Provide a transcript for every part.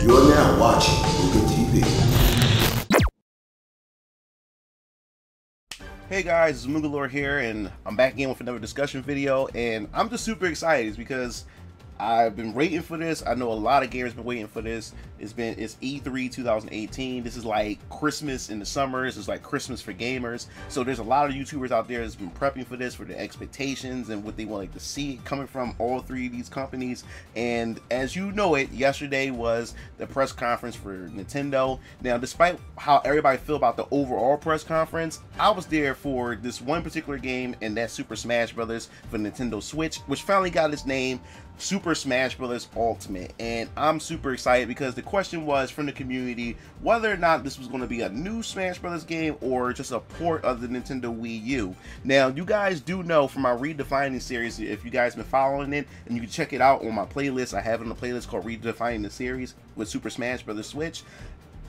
You are now watching Luka TV. Hey guys, it's Mugalore here, and I'm back again with another discussion video, and I'm just super excited because I've been waiting for this. I know a lot of gamers been waiting for this. It's E3 2018. This is like Christmas in the summer. This is like Christmas for gamers. So there's a lot of YouTubers out there that's been prepping for this, for the expectations and what they want to see coming from all three of these companies. And as you know it, yesterday was the press conference for Nintendo. Now, despite how everybody feel about the overall press conference, I was there for this one particular game, and that's Super Smash Bros. For Nintendo Switch, which finally got its name, Super Smash Bros. Ultimate. And I'm super excited because the question was from the community whether or not this was going to be a new Smash Bros. Game or just a port of the Nintendo Wii U. Now, you guys do know from my Redefining series, if you guys been following it, and you can check it out on my playlist. I have it on a playlist called Redefining the Series with Super Smash Bros. Switch.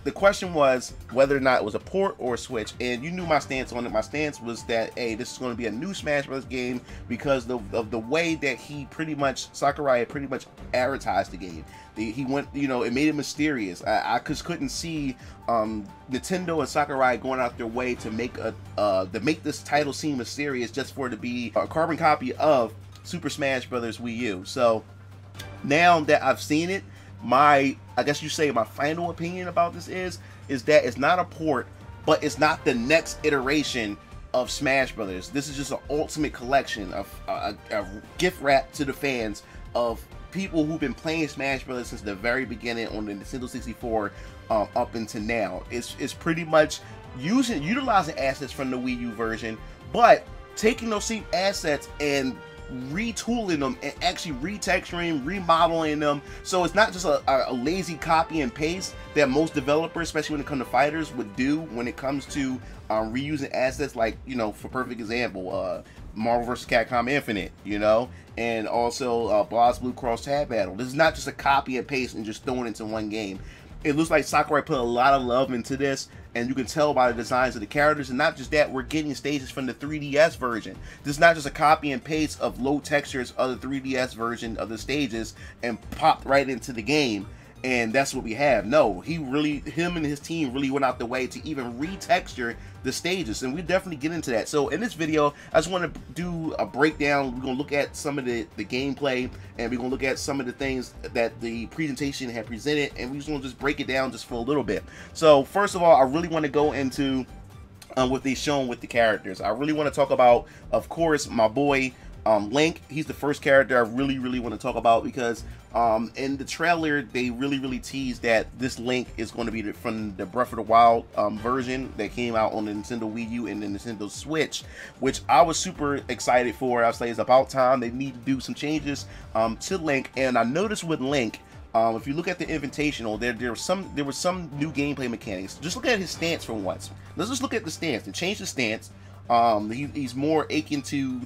The question was whether or not it was a port or a switch, and you knew my stance on it. My stance was that, hey, this is going to be a new Smash Bros. Game because of the way that Sakurai pretty much advertised the game. He went, you know, it made it mysterious. I just couldn't see Nintendo and Sakurai going out their way to make this title seem mysterious just for it to be a carbon copy of Super Smash Bros. Wii U. So now that I've seen it, I guess you say my final opinion about this is that it's not a port, but it's not the next iteration of Smash Brothers. This is just an ultimate collection of a gift wrap to the fans of people who've been playing Smash Brothers since the very beginning on the Nintendo 64 up until now. It's pretty much utilizing assets from the Wii U version, but taking those same assets and retooling them and actually retexturing, remodeling them, so it's not just a lazy copy and paste that most developers, especially when it comes to fighters, would do when it comes to reusing assets, like, you know, for perfect example, Marvel vs. Capcom Infinite, you know, and also BlazBlue Cross Tag Battle. This is not just a copy and paste and just throwing it into one game. It looks like Sakurai put a lot of love into this, and you can tell by the designs of the characters. And not just that, we're getting stages from the 3DS version. This is not just a copy and paste of low textures of the 3DS version of the stages and popped right into the game, and that's what we have. No, him and his team really went out the way to even retexture the stages, and we definitely get into that. So in this video, I just want to do a breakdown. We're going to look at some of the gameplay, and we're going to look at some of the things that the presentation had presented, and we're just going to just break it down just for a little bit. So first of all, I really want to go into what they've shown with the characters. I really want to talk about, of course, my boy Link. He's the first character I really want to talk about because in the trailer they really teased that this Link is going to be from the Breath of the Wild version that came out on the Nintendo Wii U and the Nintendo Switch, which I was super excited for. I was like, it's about time. They need to do some changes to Link. And I noticed with Link, if you look at the Invitational, there were some new gameplay mechanics. Just look at his stance for once. Let's just look at the stance and change the stance. He's more akin to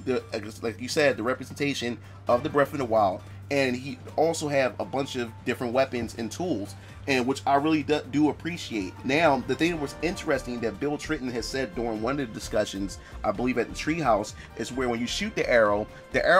like you said, the representation of the Breath of the Wild, and he also have a bunch of different weapons and tools, and which I really do appreciate. Now, the thing that was interesting that Bill Tritton has said during one of the discussions, I believe at the Treehouse, is where when you shoot the arrow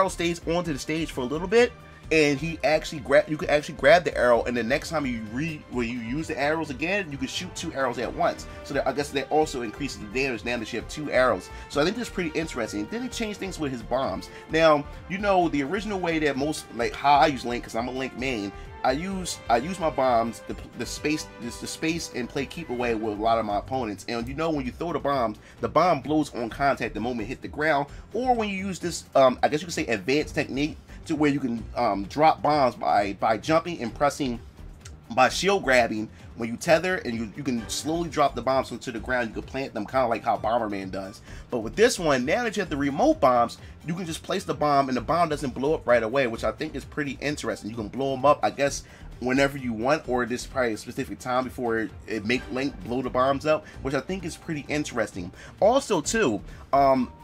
stays onto the stage for a little bit, and you can actually grab the arrow, and the next time you use the arrows again, you can shoot 2 arrows at once. So that, I guess that also increases the damage now that you have 2 arrows. So I think that's pretty interesting. Then they changed things with his bombs. Now, you know, the original way that most, like how I use Link, because I'm a Link main, I use my bombs, the space and play keep away with a lot of my opponents. And you know, when you throw the bomb blows on contact the moment it hit the ground. Or when you use this, I guess you could say advanced technique, to where you can drop bombs by jumping and pressing, by shield grabbing. When you tether and you can slowly drop the bombs onto the ground, you can plant them kind of like how Bomberman does. But with this one, now that you have the remote bombs, you can just place the bomb and the bomb doesn't blow up right away, which I think is pretty interesting. You can blow them up, I guess, whenever you want, or this is probably a specific time before it make Link blow the bombs up, which I think is pretty interesting. Also too,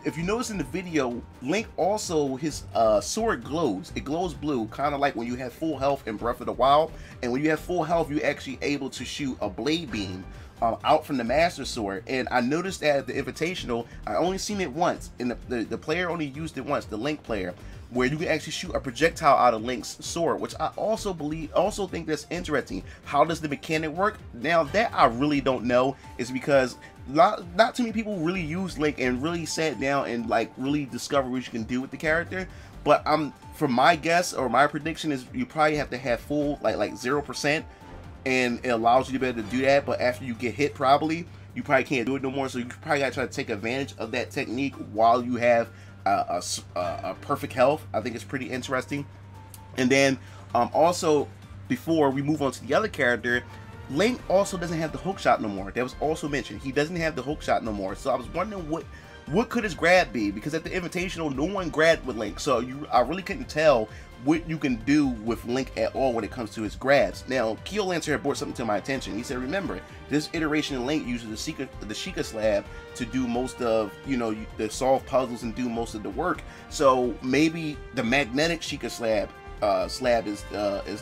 if you notice in the video, Link also, his sword glows. It glows blue, kind of like when you have full health in Breath of the Wild. And when you have full health, you're actually able to shoot a blade beam out from the Master Sword. And I noticed that at the Invitational, I only seen it once, and the player only used it once, the Link player. where you can actually shoot a projectile out of Link's sword, which I also think that's interesting. How does the mechanic work? Now that I really don't know, is because not too many people really use Link and really sat down and like really discover what you can do with the character. But for my guess or my prediction is you probably have to have full like 0%, and it allows you to be able to do that. But after you get hit, probably you probably can't do it no more. So you probably gotta try to take advantage of that technique while you have a perfect health. I think it's pretty interesting. And then also, before we move on to the other character, Link also doesn't have the hook shot no more. That was also mentioned. He doesn't have the hook shot no more. So I was wondering what could his grab be, because at the Invitational no one grabbed with Link, so I really couldn't tell what you can do with Link at all when it comes to his grabs. Now Keo Lancer had brought something to my attention. He said, remember, this iteration of Link uses the Sheikah slab to do most of, you know, to solve puzzles and do most of the work. So maybe the magnetic Sheikah slab is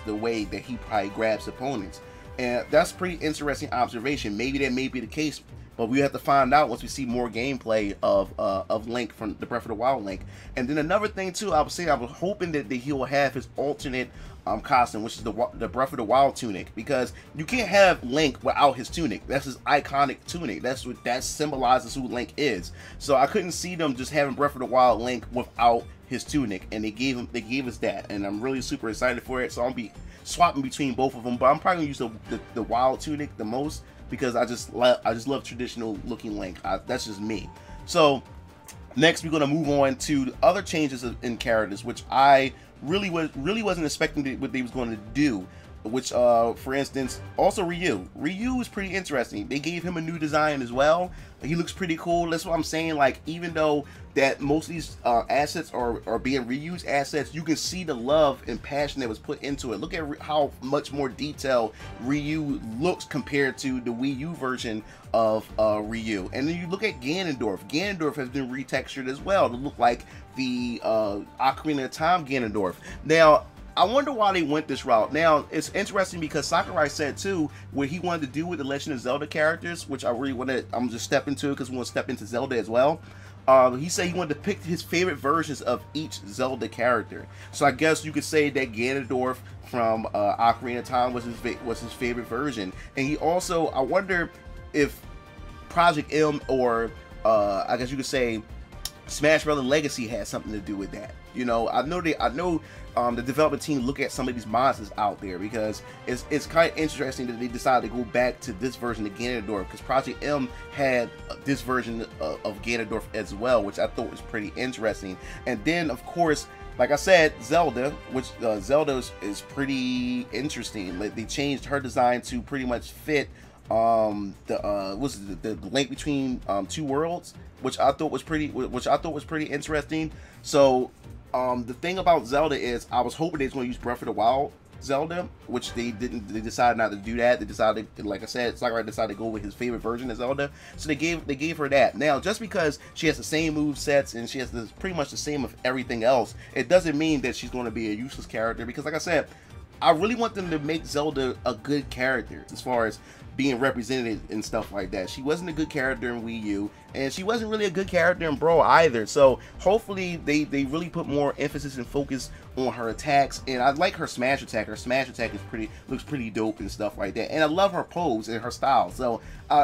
the way that he probably grabs opponents, and that's pretty interesting observation. Maybe that may be the case, but we have to find out once we see more gameplay of Link from the Breath of the Wild Link. And then another thing too, I was hoping that he will have his alternate costume, which is the Breath of the Wild tunic, because you can't have Link without his tunic. That's his iconic tunic. That symbolizes who Link is. So I couldn't see them just having Breath of the Wild Link without his tunic, and they gave us that, and I'm really super excited for it. So I'll be swapping between both of them, but I'm probably gonna use the Wild tunic the most, because I just love traditional looking Link. That's just me. So next we're gonna move on to other changes in characters, which I really wasn't expecting what they was going to do. Which for instance, also Ryu is pretty interesting. They gave him a new design as well. He looks pretty cool. That's what I'm saying. Like, even though that most of these assets are being reused assets, you can see the love and passion that was put into it. Look at how much more detailed Ryu looks compared to the Wii U version of Ryu. And then you look at Ganondorf. Ganondorf has been retextured as well to look like the Ocarina of Time Ganondorf. Now, I wonder why they went this route. Now, it's interesting because Sakurai said too what he wanted to do with the Legend of Zelda characters, which I really want to, I'm just step into because we want to step into Zelda as well. He said he wanted to pick his favorite versions of each Zelda character. So I guess you could say that Ganondorf from Ocarina of Time was his favorite version. And he also, I wonder if Project M or I guess you could say Smash Bros. Legacy has something to do with that. You know, I know the development team look at some of these monsters out there, because it's kind of interesting that they decided to go back to this version of Ganondorf, because Project M had this version of Ganondorf as well, which I thought was pretty interesting. And then of course, like I said, Zelda, which Zelda is pretty interesting. Like, they changed her design to pretty much fit the link between two worlds, which I thought was pretty interesting. So the thing about Zelda is, I was hoping they was going to use Breath of the Wild Zelda, which they didn't. They decided not to do that. They decided, like I said, Sakurai decided to go with his favorite version of Zelda. So they gave her that. Now, just because she has the same move sets and she has pretty much the same of everything else, it doesn't mean that she's going to be a useless character. Because, like I said, I really want them to make Zelda a good character as far as being represented and stuff like that. She wasn't a good character in Wii U, and she wasn't really a good character in Brawl either. So hopefully they really put more emphasis and focus on her attacks. And I like her smash attack. Her smash attack looks pretty dope and stuff like that. And I love her pose and her style. So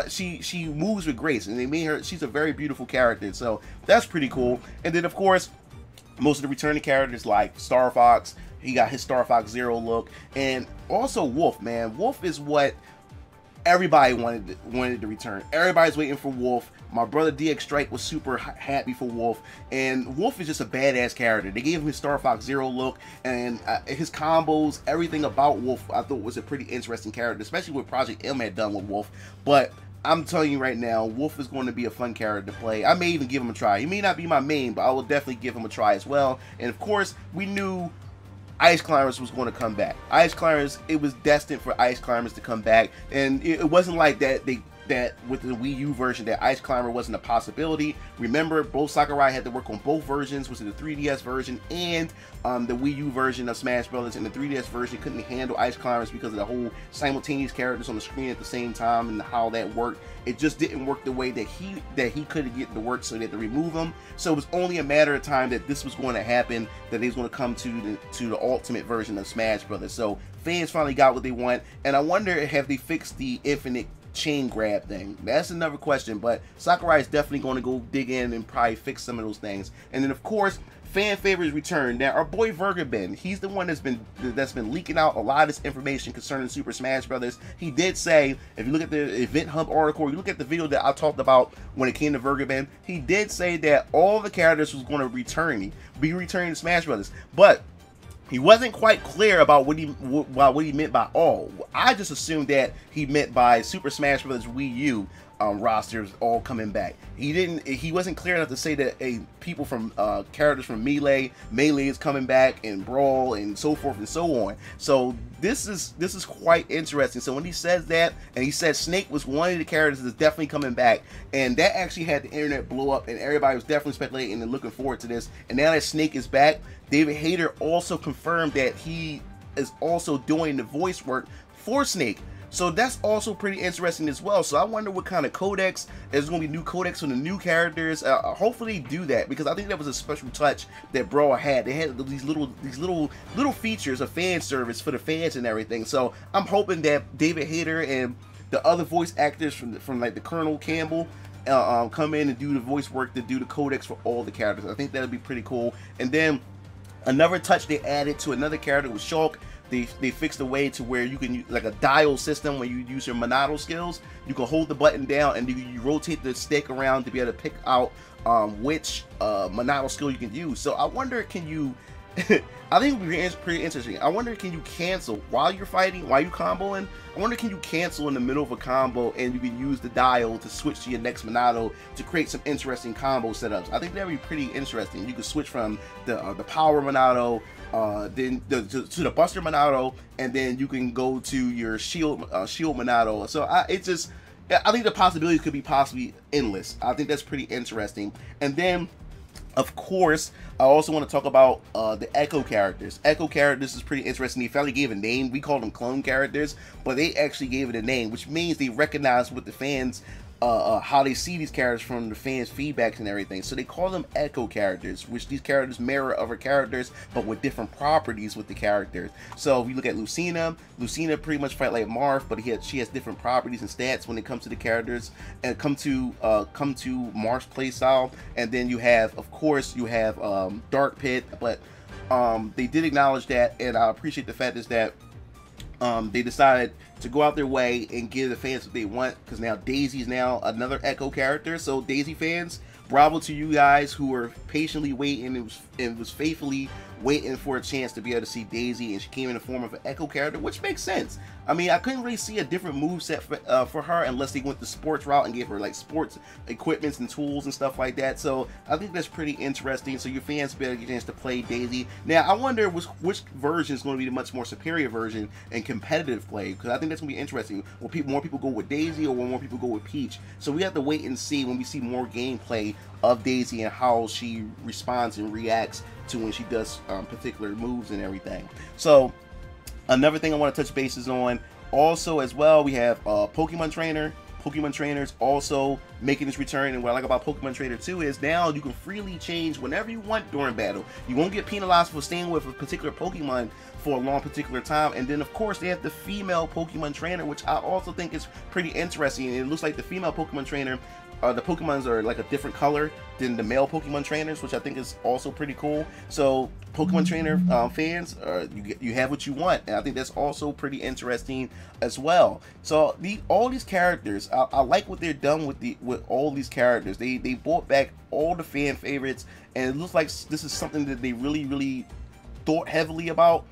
she moves with grace, and they made her, she's a very beautiful character. So that's pretty cool. And then of course, most of the returning characters like Star Fox, he got his Star Fox Zero look, and also Wolf. Man, Wolf is what everybody wanted to return. Everybody's waiting for Wolf. My brother DX Strike was super happy for Wolf, and Wolf is just a badass character. They gave him his Star Fox Zero look, and his combos, everything about Wolf I thought was a pretty interesting character, especially what Project M had done with Wolf. But I'm telling you right now, Wolf is going to be a fun character to play. I may even give him a try. He may not be my main, but I will definitely give him a try as well. And of course, we knew Ice Climbers was going to come back. Ice Climbers, it was destined for Ice Climbers to come back, and it wasn't like that that with the Wii U version that Ice Climber wasn't a possibility. Remember, both Sakurai had to work on both versions, which is the 3DS version and the Wii U version of Smash Brothers. And the 3DS version couldn't handle Ice Climbers because of the whole simultaneous characters on the screen at the same time and how that worked. It just didn't work the way that he could get to work, so they had to remove them. So it was only a matter of time that this was going to happen, that they was going to come to the ultimate version of Smash Brothers. So fans finally got what they want, and I wonder, have they fixed the infinite chain grab thing? That's another question, but Sakurai is definitely going to go dig in and probably fix some of those things. And then of course, fan favorites return. Now our boy Vergabin, he's the one that's been leaking out a lot of this information concerning Super Smash Brothers. He did say, if you look at the Event Hub article, you look at the video that I talked about when it came to Vergabin, he did say that all the characters was going to be returning to Smash Brothers, but he wasn't quite clear about what he meant by all. I just assumed that he meant by Super Smash Bros. Wii U rosters all coming back. He wasn't clear enough to say that people from characters from Melee is coming back, and Brawl, and so forth and so on. So this is quite interesting. So when he says that, and he said Snake was one of the characters that's definitely coming back, and that actually had the internet blow up, and everybody was definitely speculating and looking forward to this. And now that Snake is back, David Hayter also confirmed that he is also doing the voice work for Snake. So that's also pretty interesting as well. So I wonder what kind of codex, there's going to be new codex for the new characters. Hopefully do that, because I think that was a special touch that Brawl had. They had these little features of fan service for the fans and everything. So I'm hoping that David Hayter and the other voice actors from like the Colonel Campbell come in and do the voice work to do the codex for all the characters. I think that would be pretty cool. And then another touch they added to another character was Shulk. They fixed a way to where you can use like a dial system when you use your Monado skills. You can hold the button down and you rotate the stick around to be able to pick out which Monado skill you can use. So I wonder, can you I think it would be pretty interesting. I wonder, can you cancel while you're fighting, while you're comboing? I wonder, can you cancel in the middle of a combo and you can use the dial to switch to your next Monado to create some interesting combo setups? I think that would be pretty interesting. You could switch from the power Monado then to the Buster Monado, and then you can go to your shield Monado. So I think the possibilities could be possibly endless. I think that's pretty interesting. And then, of course, I also want to talk about the Echo characters. Echo characters is pretty interesting. They finally gave a name. We call them clone characters, but they actually gave it a name, which means they recognize what the fans, how they see these characters from the fans' feedbacks and everything. So they call them Echo characters, which these characters mirror other characters, but with different properties with the characters. So if you look at Lucina pretty much fight like Marth, but she has different properties and stats when it comes to the characters and come to Marth's playstyle. And then you have, of course, Dark Pit, but they did acknowledge that, and I appreciate the fact is that they decided to go out their way and give the fans what they want, because now Daisy's now another Echo character. So Daisy fans, bravo to you guys who were patiently waiting and was faithfully waiting for a chance to be able to see Daisy, and she came in the form of an Echo character, which makes sense. I mean, I couldn't really see a different moveset for her unless they went the sports route and gave her like sports equipments and tools and stuff like that. So I think that's pretty interesting. So your fans better get a chance to play Daisy. Now I wonder which version is going to be the much more superior version in competitive play, because I think that's going to be interesting. Will more people go with Daisy, or will more people go with Peach? So we have to wait and see when we see more gameplay of Daisy and how she responds and reacts to when she does particular moves and everything. So another thing I want to touch bases on also as well, we have Pokemon Trainer. Pokemon Trainers also making its return, and what I like about Pokemon Trainer 2 is now you can freely change whenever you want during battle. You won't get penalized for staying with a particular Pokemon for a long particular time. And then of course they have the female Pokemon Trainer, which I also think is pretty interesting. And it looks like the female Pokemon Trainer, the Pokemons are like a different color than the male Pokemon Trainers, which I think is also pretty cool. So Pokemon Trainer fans, you have what you want, and I think that's also pretty interesting as well. So all these characters, I like what they're done with all these characters. They brought back all the fan favorites, and it looks like this is something that they really thought heavily about.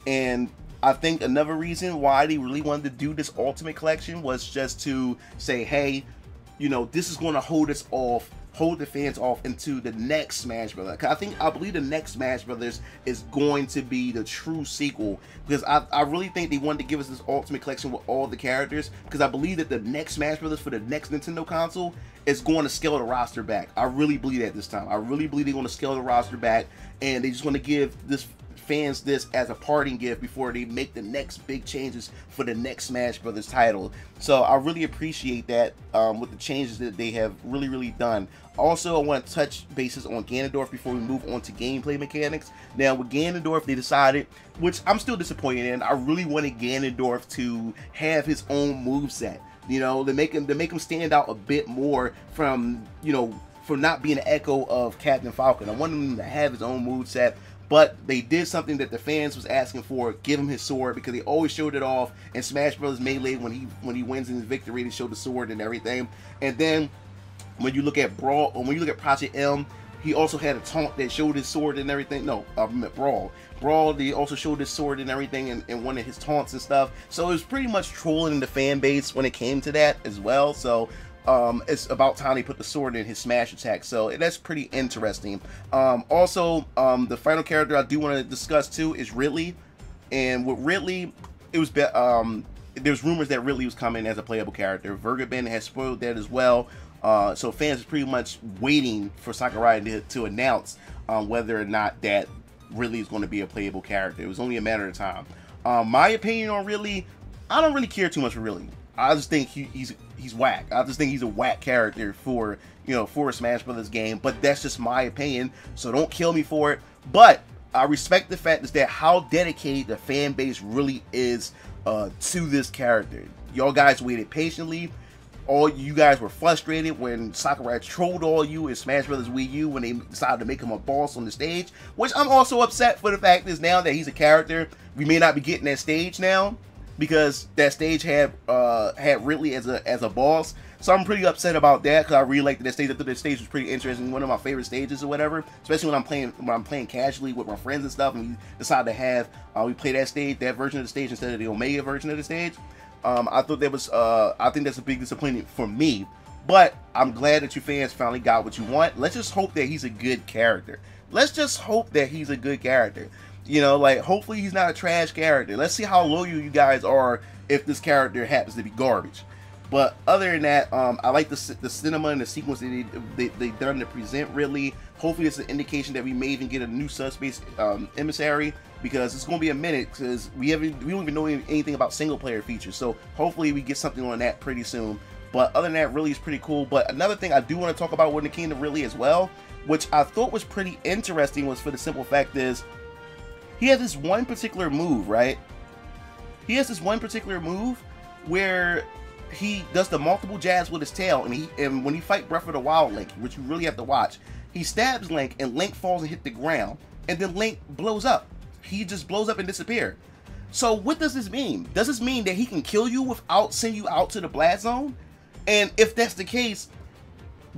And I think another reason why they really wanted to do this Ultimate Collection was just to say, hey, you know, this is going to hold us off hold the fans off into the next Smash Brothers. I believe the next Smash Brothers is going to be the true sequel, because I really think they wanted to give us this Ultimate Collection with all the characters, because I believe that the next Smash Brothers for the next Nintendo console is going to scale the roster back. I really believe that this time. I really believe they're going to scale the roster back, and they just want to give this fans this as a parting gift before they make the next big changes for the next Smash Brothers title. So I really appreciate that with the changes that they have really done. Also, I want to touch bases on Ganondorf before we move on to gameplay mechanics. Now with Ganondorf, they decided, which I'm still disappointed in, I really wanted Ganondorf to have his own moveset, you know, to make him stand out a bit more from, you know, from not being an echo of Captain Falcon. I wanted him to have his own moveset. But they did something that the fans was asking for: give him his sword, because they always showed it off in Smash Bros. Melee when he wins in his victory. They show the sword and everything. And then when you look at Brawl, or when you look at Project M, he also had a taunt that showed his sword and everything. No, I meant Brawl. Brawl, they also showed his sword and everything in one of his taunts and stuff. So it was pretty much trolling the fan base when it came to that as well. So it's about time they put the sword in his smash attack, so that's pretty interesting. Also, the final character I do want to discuss too is Ridley, and with Ridley, it was there's rumors that Ridley was coming as a playable character. Vergaben has spoiled that as well, so fans are pretty much waiting for Sakurai to announce whether or not that Ridley is going to be a playable character. It was only a matter of time. My opinion on Ridley, I don't really care too much for Ridley. I just think he's whack. I just think he's a whack character for, you know, for a Smash Brothers game. But that's just my opinion, so don't kill me for it. But I respect the fact is that how dedicated the fan base really is to this character. Y'all guys waited patiently. All you guys were frustrated when Sakurai trolled all you in Smash Brothers Wii U when they decided to make him a boss on the stage. Which I'm also upset for the fact is now that he's a character, we may not be getting that stage now, because that stage had Ridley as a boss. So I'm pretty upset about that, because I really liked that stage. I thought that stage was pretty interesting, one of my favorite stages or whatever. Especially when I'm playing casually with my friends and stuff, and we decide to have we play that stage, that version of the stage instead of the Omega version of the stage. I thought that was I think that's a big disappointment for me. But I'm glad that you fans finally got what you want. Let's just hope that he's a good character. Let's just hope that he's a good character. You know, like, hopefully he's not a trash character. Let's see how loyal you guys are if this character happens to be garbage. But other than that, I like the cinema and the sequence that they done to present Ridley. Hopefully it's an indication that we may even get a new subspace emissary, because it's going to be a minute, because we don't even know anything about single player features. So hopefully we get something on that pretty soon. But other than that, Ridley is pretty cool. But another thing I do want to talk about when it came to Ridley as well, which I thought was pretty interesting, was for the simple fact is, he has this one particular move, right? He has this one particular move where he does the multiple jabs with his tail, and when he fight Breath of the Wild Link, which you really have to watch, he stabs Link, and Link falls and hit the ground, and then Link blows up. He just blows up and disappears. So what does this mean? Does this mean that he can kill you without sending you out to the blast zone? And if that's the case,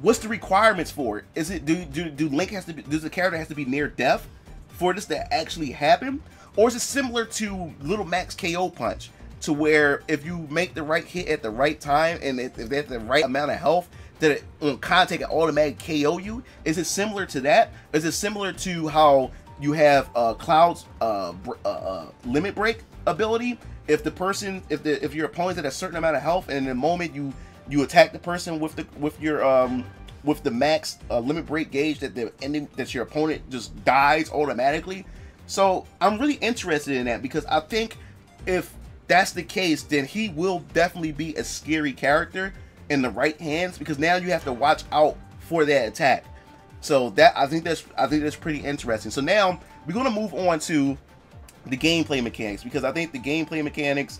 what's the requirements for it? Is it do Link has to be, does the character have to be near death for this to actually happen? Or is it similar to Little Mac's KO punch, to where if you make the right hit at the right time, and if they have the right amount of health, that it on contact it automatically KO you? Is it similar to that? Is it similar to how you have Cloud's limit break ability? If the person, if your opponent's at a certain amount of health, and in the moment you attack the person with the max limit break gauge, that your opponent just dies automatically. So I'm really interested in that, because I think if that's the case, then he will definitely be a scary character in the right hands, because now you have to watch out for that attack. So that I think that's pretty interesting. So now we're gonna move on to the gameplay mechanics, because I think the gameplay mechanics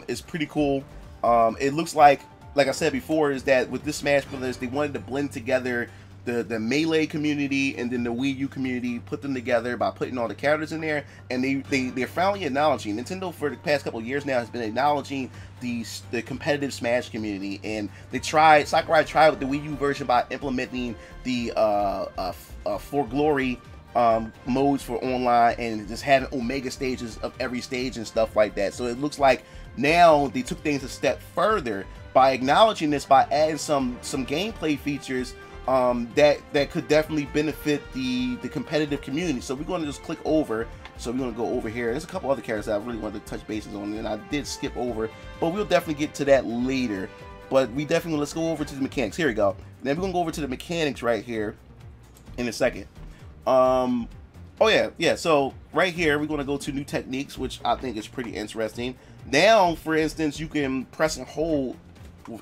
is pretty cool. It looks like I said before, is that with this Smash Brothers, they wanted to blend together the Melee community and then the Wii U community, put them together by putting all the characters in there, and they're finally acknowledging, Nintendo for the past couple of years now has been acknowledging the competitive Smash community, and Sakurai tried with the Wii U version by implementing the For Glory modes for online, and just having Omega stages of every stage and stuff like that. So it looks like now they took things a step further by acknowledging this, by adding some gameplay features that could definitely benefit the competitive community. So we're going to just click over. So we're going to go over here. There's a couple other characters that I really wanted to touch bases on, and I did skip over, but we'll definitely get to that later. But we definitely, let's go over to the mechanics. Here we go. Then we're going to go over to the mechanics right here in a second. Oh yeah. So right here, we're going to go to new techniques, which I think is pretty interesting. Now, for instance, you can press and hold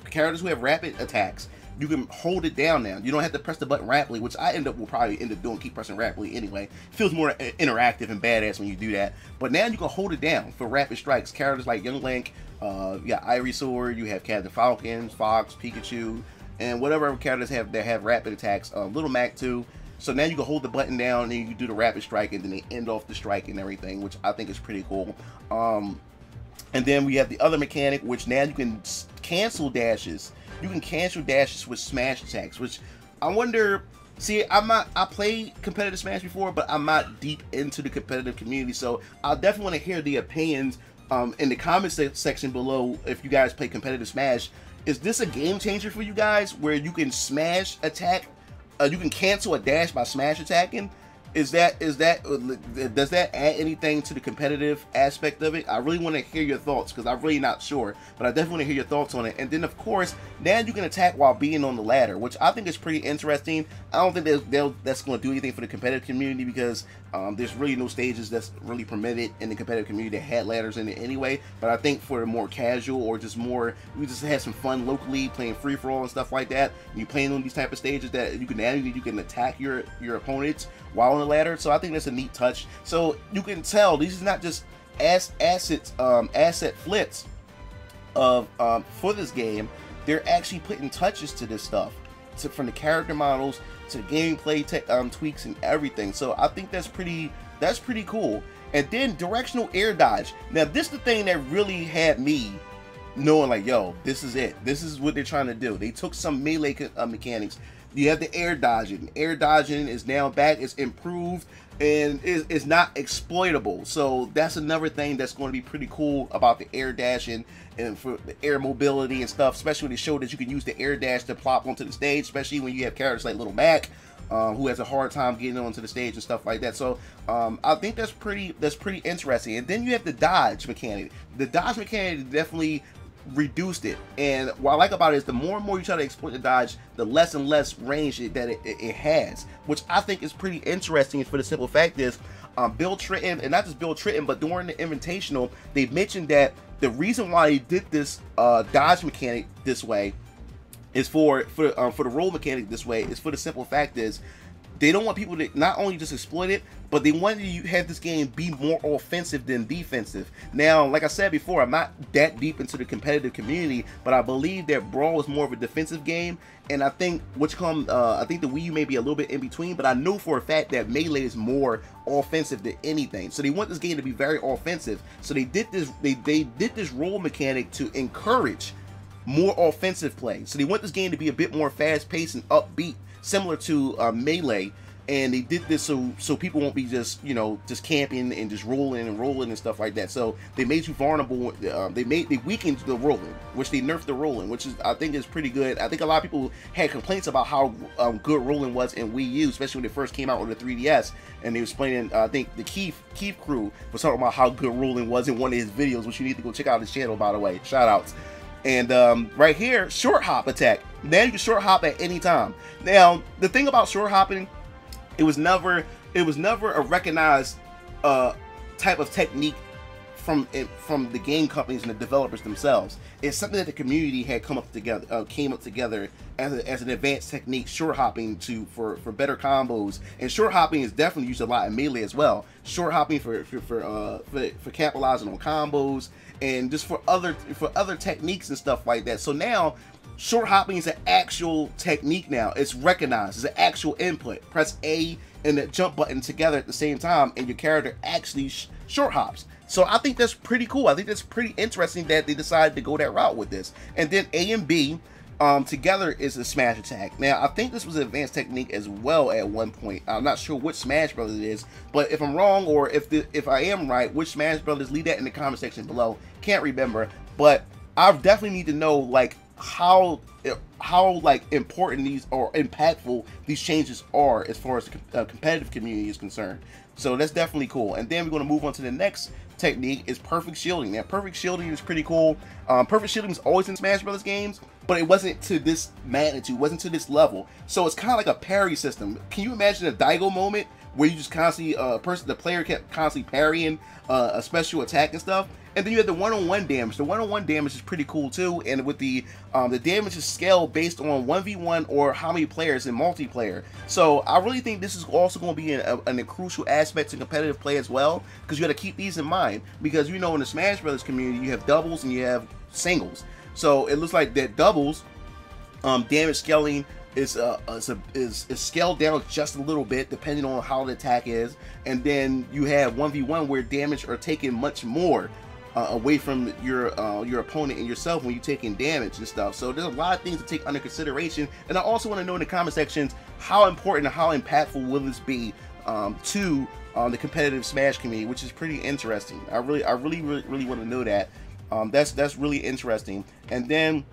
characters who have rapid attacks. You can hold it down now. You don't have to press the button rapidly, which I will probably end up doing, keep pressing rapidly anyway. It feels more interactive and badass when you do that. But now you can hold it down for rapid strikes. Characters like Young Link, you got Ivory Sword, you have Captain Falcon, Fox, Pikachu, and whatever characters that have rapid attacks. Little Mac too. So now you can hold the button down and you can do the rapid strike, and then they end off the strike and everything, which I think is pretty cool. And then we have the other mechanic, which now you can cancel dashes. You can cancel dashes with smash attacks, which I wonder. See, I played competitive Smash before, but I'm not deep into the competitive community, so I'll definitely want to hear the opinions in the comments section below. If you guys play competitive Smash, is this a game changer for you guys, where you can smash attack, you can cancel a dash by smash attacking? Does that add anything to the competitive aspect of it? I really want to hear your thoughts, because I'm really not sure, but I definitely want to hear your thoughts on it. And then of course, now you can attack while being on the ladder, which I think is pretty interesting. I don't think that's going to do anything for the competitive community, because there's really no stages that's really permitted in the competitive community that had ladders in it anyway. But I think for the more casual, or just more, we just have some fun locally playing free for all and stuff like that, and you playing on these type of stages that you can attack your opponents while on the ladder. So I think that's a neat touch. So you can tell these is not just asset flips of for this game. They're actually putting touches to this stuff, from the character models to the gameplay tweaks and everything. So I think that's pretty cool. And then directional air dodge. Now this is the thing that really had me knowing, like, yo, this is it. This is what they're trying to do. They took some melee mechanics. You have the air dodging. Air dodging is now back. It's improved and is not exploitable. So that's another thing that's going to be pretty cool about the air dashing and for the air mobility and stuff. Especially when they show that you can use the air dash to plop onto the stage. Especially when you have characters like Little Mac, who has a hard time getting onto the stage and stuff like that. So I think that's pretty interesting. And then you have the dodge mechanic. The dodge mechanic definitely reduced it, and what I like about it is the more and more you try to exploit the dodge, the less and less range it has, which I think is pretty interesting. For the simple fact is, Bill Tritton, and not just Bill Tritton, but during the Invitational, they mentioned that the reason why he did this dodge mechanic this way is for the roll mechanic this way is for the simple fact is they don't want people to not only just exploit it, but they want you to have this game be more offensive than defensive. Now, like I said before, I'm not that deep into the competitive community, but I believe that Brawl is more of a defensive game, and I think I think the Wii U may be a little bit in between, but I know for a fact that Melee is more offensive than anything. So they want this game to be very offensive. So they did this. They did this roll mechanic to encourage more offensive play. So they want this game to be a bit more fast-paced and upbeat, similar to Melee, and they did this so people won't be just just camping and just rolling and stuff like that. So they made you vulnerable. They weakened the rolling, which they nerfed the rolling, which I think is pretty good. I think a lot of people had complaints about how good rolling was in Wii U, especially when it first came out with the 3DS, and they were explaining. I think the Keith crew was talking about how good rolling was in one of his videos, which you need to go check out his channel, by the way. Shout outs. And right here, short hop attack. Now you can short hop at any time. Now the thing about short hopping, it was never a recognized type of technique from the game companies and the developers themselves. It's something that the community had came up together as an advanced technique, short hopping for better combos. And short hopping is definitely used a lot in Melee as well. Short hopping for capitalizing on combos, and just for other techniques and stuff like that. So now short hopping is an actual technique now. It's recognized as an actual input. Press A and the jump button together at the same time, and your character actually short hops. So I think that's pretty cool. I think that's pretty interesting that they decided to go that route with this. And then A and B together is a smash attack. Now I think this was an advanced technique as well at one point. I'm not sure which Smash Brothers it is, but if I'm wrong, or if I am right, which Smash Brothers, leave that in the comment section below. Can't remember, but I definitely need to know, like, how like important these or impactful these changes are as far as the competitive community is concerned. So that's definitely cool. And then we're going to move on to the next technique, is perfect shielding. Now, perfect shielding is pretty cool. Perfect shielding is always in Smash Brothers games, but it wasn't to this magnitude, wasn't to this level. So it's kind of like a parry system. Can you imagine a Daigo moment where you just constantly, the player kept constantly parrying a special attack and stuff? And then you have the one-on-one damage. The one-on-one damage is pretty cool too, and with the damage is scaled based on 1v1 or how many players in multiplayer. So I really think this is also going to be a crucial aspect to competitive play as well, because you got to keep these in mind, because you know in the Smash Brothers community you have doubles and you have singles. So it looks like that doubles damage scaling is scaled down just a little bit depending on how the attack is, and then you have 1v1 where damage are taken much more away from your opponent and yourself when you're taking damage and stuff. So there's a lot of things to take under consideration, and I also want to know in the comment sections how important and how impactful will this be to the competitive Smash community, which is pretty interesting. I really want to know that. That's really interesting. And then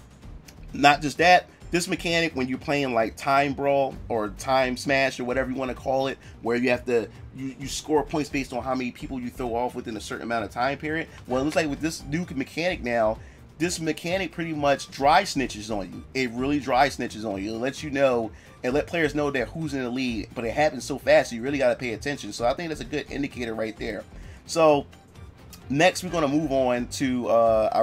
not just that, this mechanic when you're playing like time Brawl or time Smash or whatever you want to call it, where you have to you score points based on how many people you throw off within a certain amount of time period. Well, it looks like with this new mechanic now, this mechanic pretty much dry snitches on you. It really dry snitches on you. It lets you know and let players know that who's in the lead, but it happens so fast so you really got to pay attention. So I think that's a good indicator right there. So next we're going to move on to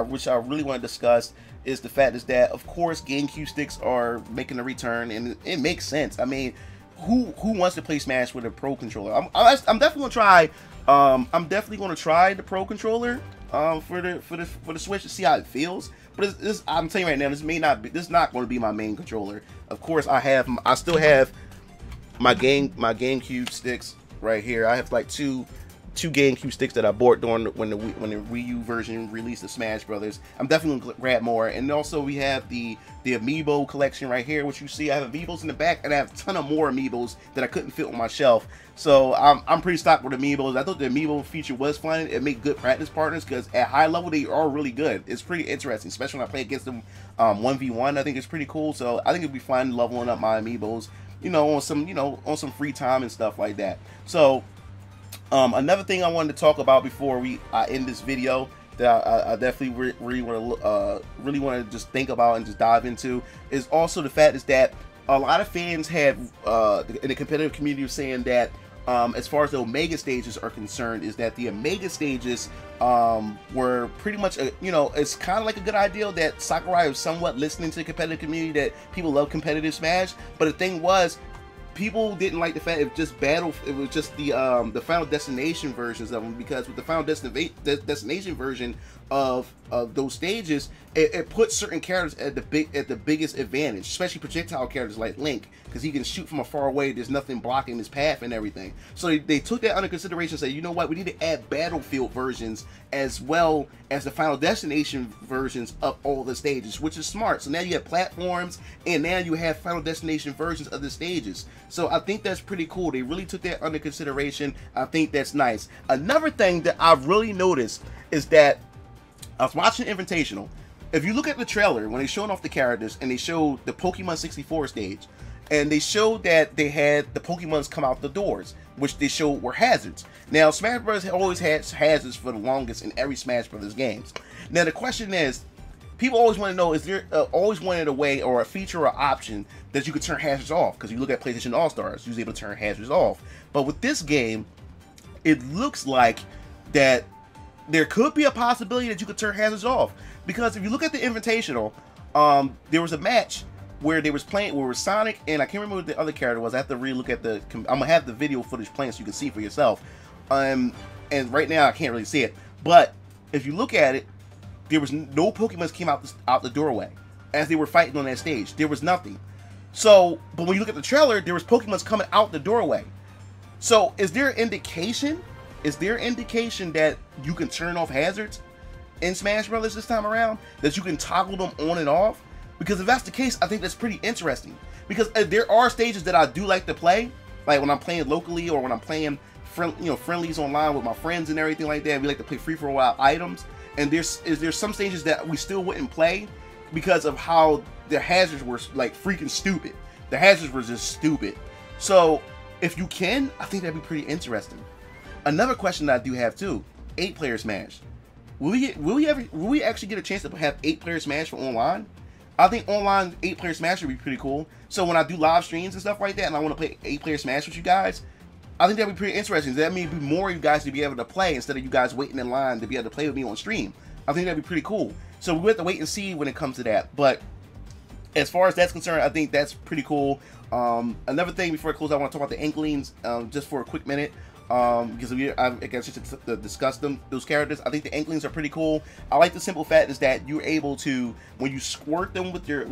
which I really want to discuss, is the fact is that of course GameCube sticks are making a return, and it makes sense. I mean, who wants to play Smash with a Pro controller? I'm definitely gonna try. I'm definitely gonna try the Pro controller for the Switch to see how it feels. But I'm telling you right now, this is not going to be my main controller. Of course, I still have my GameCube sticks right here. I have like two GameCube sticks that I bought during when the Wii U version released of Smash Brothers. I'm definitely gonna grab more. And also we have the Amiibo collection right here, which you see I have Amiibos in the back, and I have a ton of more Amiibos that I couldn't fit on my shelf. So I'm pretty stocked with Amiibos. I thought the Amiibo feature was fun. It made good practice partners because at high level they are really good. It's pretty interesting, especially when I play against them 1v1. I think it's pretty cool. So I think it'd be fun leveling up my Amiibos, on some free time and stuff like that. So another thing I wanted to talk about before I end this video that I definitely really want to just think about and just dive into is also the fact is that a lot of fans have in the competitive community saying that as far as the Omega stages are concerned, is that the Omega stages were pretty much it's kind of like a good idea that Sakurai was somewhat listening to the competitive community, that people love competitive Smash, but the thing was, people didn't like the fact it was just the Final Destination versions of them, because with the Final Destination version of those stages, it puts certain characters at the biggest advantage, especially projectile characters like Link, because he can shoot from a far away. There's nothing blocking his path and everything. So they took that under consideration and said, you know what, we need to add Battlefield versions as well as the Final Destination versions of all the stages, which is smart. So now you have platforms, and now you have Final Destination versions of the stages. So I think that's pretty cool. They really took that under consideration. I think that's nice. Another thing that I've really noticed is that I was watching Invitational. If you look at the trailer, when they showing off the characters and they showed the Pokemon 64 stage, and they showed that they had the Pokemons come out the doors, which they showed were hazards. Now, Smash Bros. Always had hazards for the longest in every Smash Bros. Games. Now, the question is, people always want to know, is there always wanted a way or a feature or option that you could turn hazards off? Because you look at PlayStation All-Stars, you was able to turn hazards off. But with this game, it looks like that there could be a possibility that you could turn hazards off. Because if you look at the Invitational, there was a match where they was playing, where it was Sonic, and I can't remember what the other character was. I have to really look at I'm gonna have the video footage playing so you can see for yourself. And right now I can't really see it, but if you look at it, there was no Pokemon came out the doorway as they were fighting on that stage. There was nothing. So, but when you look at the trailer, there was Pokemon coming out the doorway. So, is there indication? Is there indication that you can turn off hazards in Smash Brothers this time around? That you can toggle them on and off? Because if that's the case, I think that's pretty interesting. Because there are stages that I do like to play, like when I'm playing locally or when I'm playing friendlies online with my friends and everything like that. We like to play free-for-all items. And there's some stages that we still wouldn't play because of how the hazards were like freaking stupid. The hazards were just stupid. So if you can, I think that'd be pretty interesting. Another question that I do have too: 8-player Smash. Will we actually get a chance to have 8-player Smash for online? I think online 8-player Smash would be pretty cool. So when I do live streams and stuff like that, and I want to play 8-player Smash with you guys, I think that'd be pretty interesting. That means be more of you guys to be able to play instead of you guys waiting in line to be able to play with me on stream. I think that'd be pretty cool. So we'll have to wait and see when it comes to that. But as far as that's concerned, I think that's pretty cool. Another thing before I close, I want to talk about the Inklings just for a quick minute. Because I guess just to discuss those characters. I think the Inklings are pretty cool. I like the simple fact is that you're able to, when you squirt them with your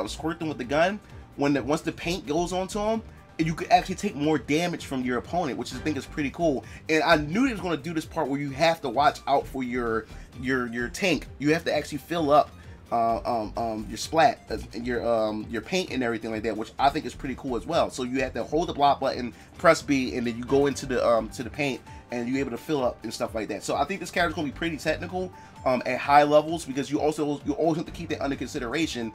squirt them with the gun, once the paint goes onto them, you could actually take more damage from your opponent, which I think is pretty cool. And I knew it was going to do this part where you have to watch out for your tank. You have to actually fill up your splat, your paint and everything like that, which I think is pretty cool as well. So you have to hold the block button, press B, and then you go into the paint, and you're able to fill up and stuff like that. So I think this character is going to be pretty technical at high levels, because you always have to keep that under consideration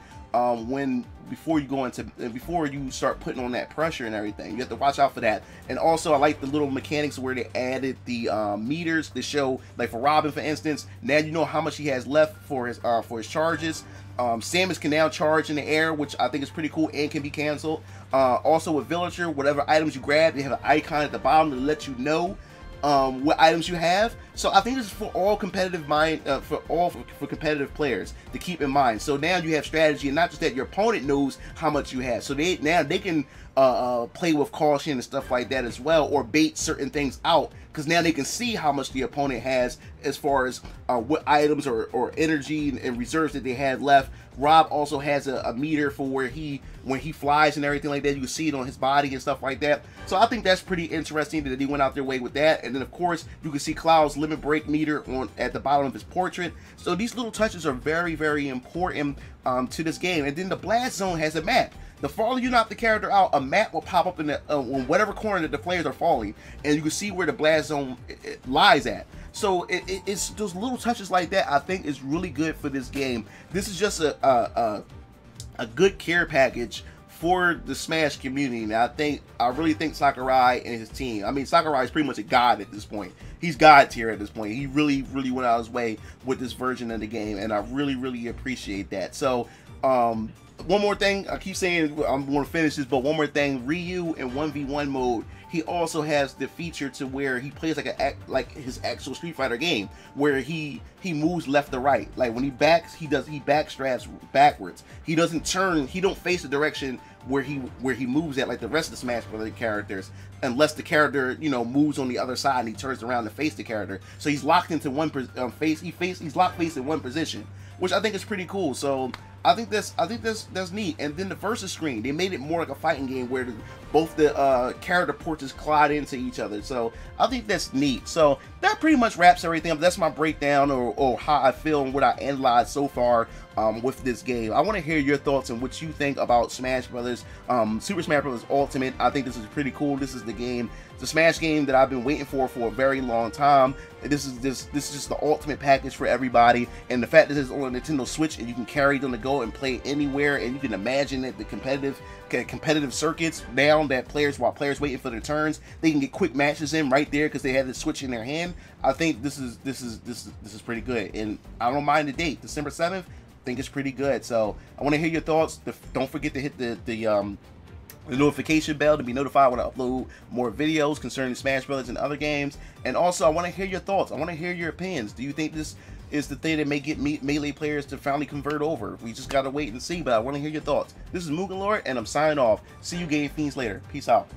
before you start putting on that pressure and everything. You have to watch out for that. And also, I like the little mechanics where they added the meters to show, like for Robin, for instance, now you know how much he has left for his charges. Samus can now charge in the air, which I think is pretty cool and can be canceled. Also with Villager, whatever items you grab, they have an icon at the bottom to let you know what items you have. So I think this is for all competitive for competitive players to keep in mind. So now you have strategy, and not just that, your opponent knows how much you have. So they can play with caution and stuff like that as well, or bait certain things out, because now they can see how much the opponent has as far as what items or energy and reserves that they had left. Rob also has a meter for when he flies and everything like that. You can see it on his body and stuff like that. So I think that's pretty interesting that they went out their way with that. And then of course you can see Cloud's limit break meter at the bottom of his portrait. So these little touches are very, very important to this game. And then the blast zone has a map. The farther you knock the character out, a map will pop up in on whatever corner that the players are falling, and you can see where the blast zone lies at. So it's those little touches like that I think is really good for this game. This is just a good care package for the Smash community. And I really think Sakurai and his team, I mean, Sakurai is pretty much a god at this point. He's God tier at this point. He really went out of his way with this version of the game, and I really appreciate that. So one more thing, I keep saying I'm going to finish this, but one more thing, Ryu in 1v1 mode, he also has the feature to where he plays like his actual Street Fighter game, where he moves left to right. Like when he backs, he backstraps backwards. He doesn't turn, he don't face the direction where he moves at like the rest of the Smash Bros. Characters, unless the character, you know, moves on the other side and he turns around to face the character. So he's locked into one face. He's locked face in one position, which I think is pretty cool. So I think that's neat. And then the versus screen, they made it more like a fighting game where both the character portraits collide into each other. So I think that's neat. So that pretty much wraps everything up. That's my breakdown or how I feel and what I analyzed so far with this game. I want to hear your thoughts and what you think about Smash Brothers, Super Smash Brothers Ultimate. I think this is pretty cool. This is the game, the Smash game that I've been waiting for a very long time. This is just the ultimate package for everybody. And the fact that it's on a Nintendo Switch and you can carry it on the go and play anywhere, and you can imagine that the competitive circuits now that while players waiting for their turns, they can get quick matches in right there because they have the Switch in their hand. I think this is pretty good, and I don't mind the date, December 7th. I think it's pretty good. So I want to hear your thoughts. Don't forget to hit the notification bell to be notified when I upload more videos concerning Smash Brothers and other games. And also, I want to hear your thoughts. I want to hear your opinions. Do you think this is the thing that may get Melee players to finally convert over? We just gotta wait and see, but I want to hear your thoughts. This is Mugalord, and I'm signing off. See you Game Fiends later. Peace out.